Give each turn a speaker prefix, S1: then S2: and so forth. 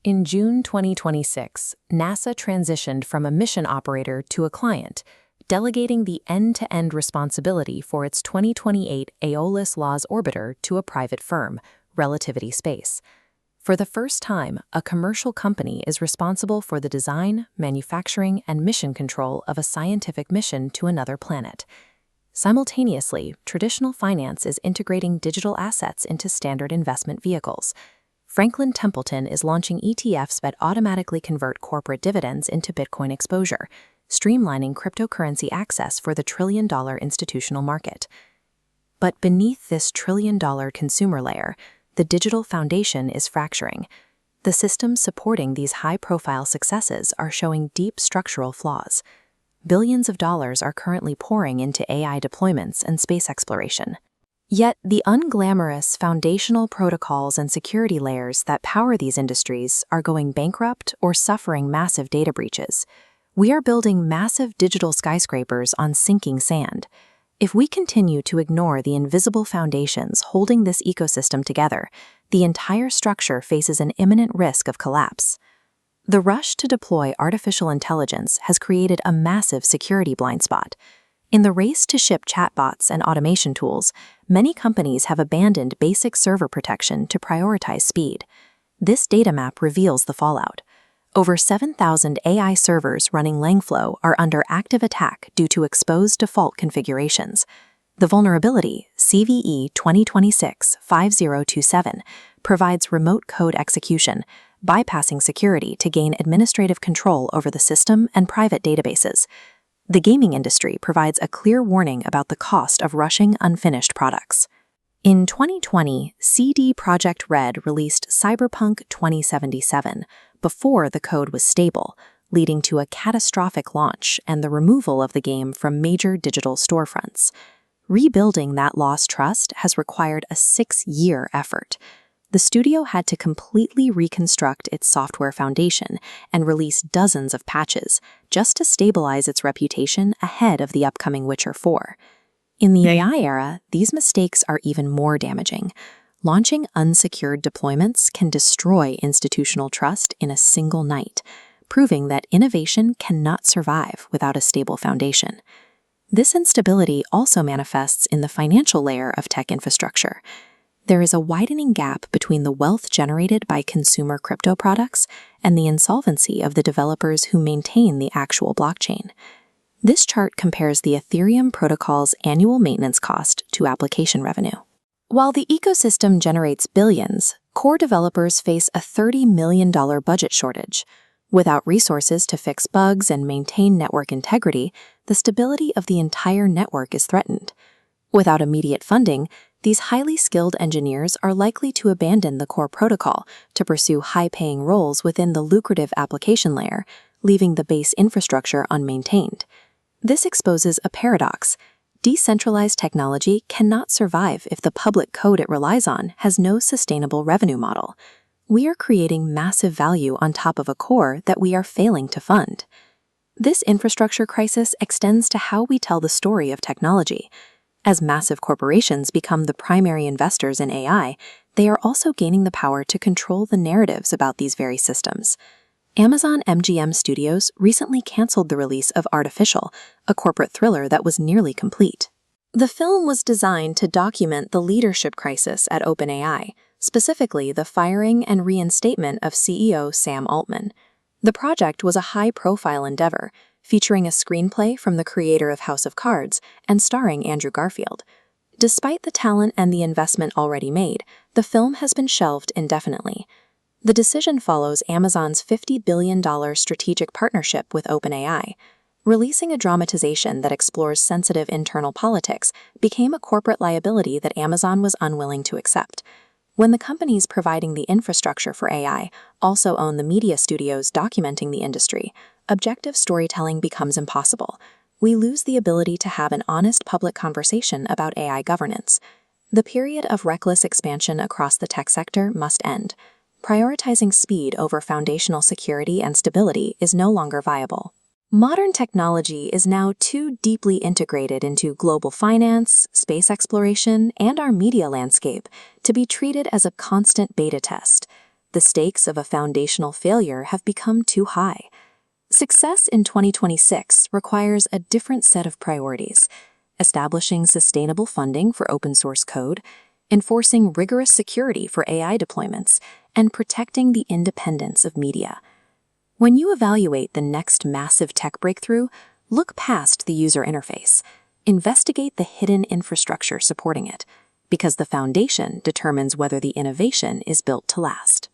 S1: In June 2026, NASA transitioned from a mission operator to a client, delegating the end-to-end responsibility for its 2028 Aeolus-LAWS orbiter to a private firm, Relativity Space. For the first time, a commercial company is responsible for the design, manufacturing, and mission control of a scientific mission to another planet. Simultaneously, traditional finance is integrating digital assets into standard investment vehicles. Franklin Templeton is launching ETFs that automatically convert corporate dividends into Bitcoin exposure, streamlining cryptocurrency access for the trillion-dollar institutional market. But beneath this trillion-dollar consumer layer, the digital foundation is fracturing. The systems supporting these high-profile successes are showing deep structural flaws. Billions of dollars are currently pouring into AI deployments and space exploration. Yet the unglamorous foundational protocols and security layers that power these industries are going bankrupt or suffering massive data breaches. We are building massive digital skyscrapers on sinking sand. If we continue to ignore the invisible foundations holding this ecosystem together, the entire structure faces an imminent risk of collapse. The rush to deploy artificial intelligence has created a massive security blind spot. In the race to ship chatbots and automation tools, many companies have abandoned basic server protection to prioritize speed. This data map reveals the fallout. Over 7,000 AI servers running Langflow are under active attack due to exposed default configurations. The vulnerability, CVE 2026-5027, provides remote code execution, bypassing security to gain administrative control over the system and private databases. The gaming industry provides a clear warning about the cost of rushing unfinished products. In 2020, CD Projekt Red released Cyberpunk 2077 before the code was stable, leading to a catastrophic launch and the removal of the game from major digital storefronts. Rebuilding that lost trust has required a 6-year effort. The studio had to completely reconstruct its software foundation and release dozens of patches just to stabilize its reputation ahead of the upcoming Witcher 4. In the AI era, these mistakes are even more damaging. Launching unsecured deployments can destroy institutional trust in a single night, proving that innovation cannot survive without a stable foundation. This instability also manifests in the financial layer of tech infrastructure. There is a widening gap between the wealth generated by consumer crypto products and the insolvency of the developers who maintain the actual blockchain. This chart compares the Ethereum protocol's annual maintenance cost to application revenue. While the ecosystem generates billions, core developers face a $30 million budget shortage. Without resources to fix bugs and maintain network integrity, the stability of the entire network is threatened. Without immediate funding, these highly skilled engineers are likely to abandon the core protocol to pursue high-paying roles within the lucrative application layer, leaving the base infrastructure unmaintained. This exposes a paradox. Decentralized technology cannot survive if the public code it relies on has no sustainable revenue model. We are creating massive value on top of a core that we are failing to fund. This infrastructure crisis extends to how we tell the story of technology. As massive corporations become the primary investors in AI, they are also gaining the power to control the narratives about these very systems. Amazon MGM Studios recently canceled the release of Artificial, a corporate thriller that was nearly complete. The film was designed to document the leadership crisis at OpenAI, specifically the firing and reinstatement of CEO Sam Altman. The project was a high-profile endeavor, featuring a screenplay from the creator of House of Cards and starring Andrew Garfield. Despite the talent and the investment already made, the film has been shelved indefinitely. The decision follows Amazon's $50 billion strategic partnership with OpenAI. Releasing a dramatization that explores sensitive internal politics became a corporate liability that Amazon was unwilling to accept. When the companies providing the infrastructure for AI also own the media studios documenting the industry, objective storytelling becomes impossible. We lose the ability to have an honest public conversation about AI governance. The period of reckless expansion across the tech sector must end. Prioritizing speed over foundational security and stability is no longer viable. Modern technology is now too deeply integrated into global finance, space exploration, and our media landscape to be treated as a constant beta test. The stakes of a foundational failure have become too high. Success in 2026 requires a different set of priorities: establishing sustainable funding for open-source code, enforcing rigorous security for AI deployments, and protecting the independence of media. When you evaluate the next massive tech breakthrough, look past the user interface. Investigate the hidden infrastructure supporting it, because the foundation determines whether the innovation is built to last.